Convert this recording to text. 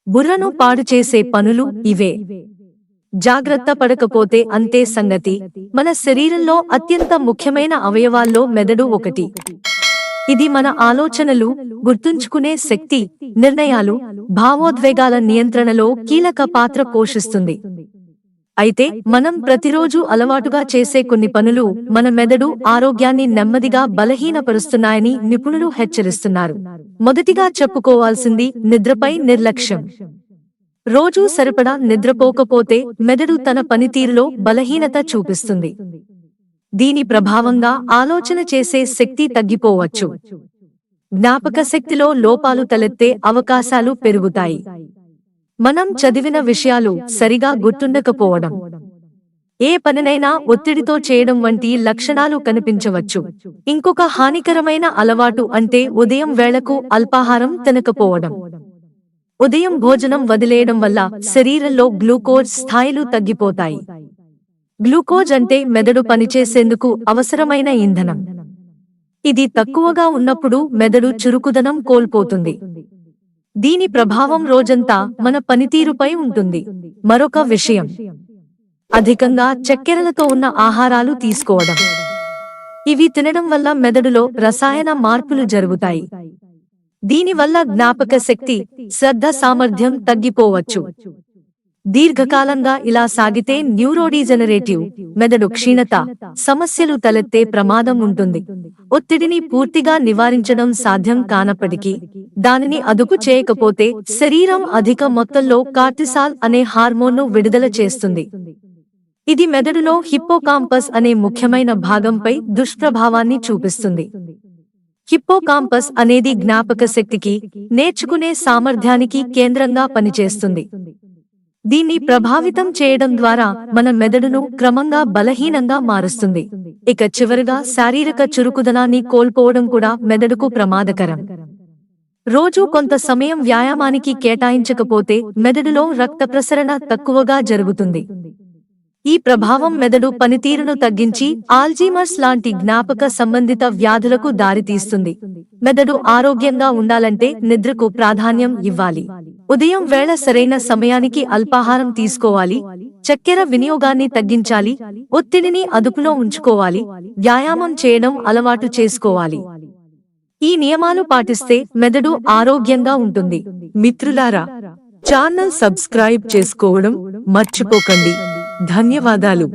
బుర్రను పాడు చేసే పనులు ఇవే. జాగ్రత్త పడకపోతే అంతే సంగతి. మన శరీరంలో అత్యంత ముఖ్యమైన అవయవాల్లో మెదడు ఒకటి. ఇది మన ఆలోచనలు, గుర్తుంచుకునే శక్తి, నిర్ణయాలు, భావోద్వేగాల నియంత్రణలో కీలక పాత్ర పోషిస్తుంది. అయితే మనం ప్రతిరోజు అలవాటుగా చేసే కొన్ని పనులు మన మెదడు ఆరోగ్యాన్ని నెమ్మదిగా బలహీనపరుస్తున్నాయని నిపుణులు హెచ్చరిస్తున్నారు. మొదటిగా చెప్పుకోవాల్సింది నిద్రపై నిర్లక్ష్యం. రోజూ సరిపడా నిద్రపోకపోతే మెదడు తన పనితీరులో బలహీనత చూపిస్తుంది. దీని ప్రభావంగా ఆలోచన చేసే శక్తి తగ్గిపోవచ్చు. జ్ఞాపక శక్తిలో లోపాలు తలెత్తే అవకాశాలు పెరుగుతాయి. మనం చదివిన విషయాలు సరిగా గుర్తుండకపోవడం, ఏ పనినైనా ఒత్తిడితో చేయడం వంటి లక్షణాలు కనిపించవచ్చు. ఇంకొక హానికరమైన అలవాటు అంటే ఉదయం వేళకు అల్పాహారం తినకపోవడం. ఉదయం భోజనం వదిలేయడం వల్ల శరీరంలో గ్లూకోజ్ స్థాయిలు తగ్గిపోతాయి. గ్లూకోజ్ అంటే మెదడు పనిచేసేందుకు అవసరమైన ఇంధనం. ఇది తక్కువగా ఉన్నప్పుడు మెదడు చురుకుదనం కోల్పోతుంది. దీని ప్రభావం రోజంతా మన పనితీరుపై ఉంటుంది. మరొక విషయం, అధికంగా చక్కెరలతో ఉన్న ఆహారాలు తీసుకోవడం. ఇవి తినడం వల్ల మెదడులో రసాయన మార్పులు జరుగుతాయి. దీనివల్ల జ్ఞాపక శక్తి, శ్రద్ధ సామర్థ్యం తగ్గిపోవచ్చు. దీర్ఘకాలంగా ఇలా సాగితే న్యూరోడీజెనరేటివ్, మెదడు క్షీణత సమస్యలు తలెత్తే ప్రమాదం ఉంటుంది. ఒత్తిడిని పూర్తిగా నివారించడం సాధ్యం కానప్పటికీ, దానిని అదుపు చేయకపోతే శరీరం అధిక మొత్తంలో కార్టిసాల్ అనే హార్మోన్ను విడుదల చేస్తుంది. ఇది మెదడులో హిప్పోకాంపస్ అనే ముఖ్యమైన భాగంపై దుష్ప్రభావాన్ని చూపిస్తుంది. హిప్పోకాంపస్ అనేది జ్ఞాపక శక్తికి, నేర్చుకునే సామర్థ్యానికి కేంద్రంగా పనిచేస్తుంది. దీన్ని ప్రభావితం చేయడం ద్వారా మన మెదడును క్రమంగా బలహీనంగా మారుస్తుంది. ఇక చివరగా శారీరక చురుకుదనాన్ని కోల్పోవడం కూడా మెదడుకు ప్రమాదకరం. రోజూ కొంత సమయం వ్యాయామానికి కేటాయించకపోతే మెదడులో రక్త ప్రసరణ తక్కువగా జరుగుతుంది. ఈ ప్రభావం మెదడు పనితీరును తగ్గించి ఆల్జీమర్స్ లాంటి జ్ఞాపక సంబంధిత వ్యాధులకు దారితీస్తుంది. మెదడు ఆరోగ్యంగా ఉండాలంటే నిద్రకు ప్రాధాన్యం ఇవ్వాలి. ఉదయం వేళ సరైన సమయానికి అల్పాహారం తీసుకోవాలి. చక్కెర వినియోగాన్ని తగ్గించాలి. ఒత్తిడిని అదుపులో ఉంచుకోవాలి. వ్యాయామం చేయడం అలవాటు చేసుకోవాలి. ఈ నియమాలు పాటిస్తే మెదడు ఆరోగ్యంగా ఉంటుంది. మిత్రులారా, ఛానల్ సబ్స్క్రైబ్ చేసుకోవడం మర్చిపోకండి. ధన్యవాదాలు.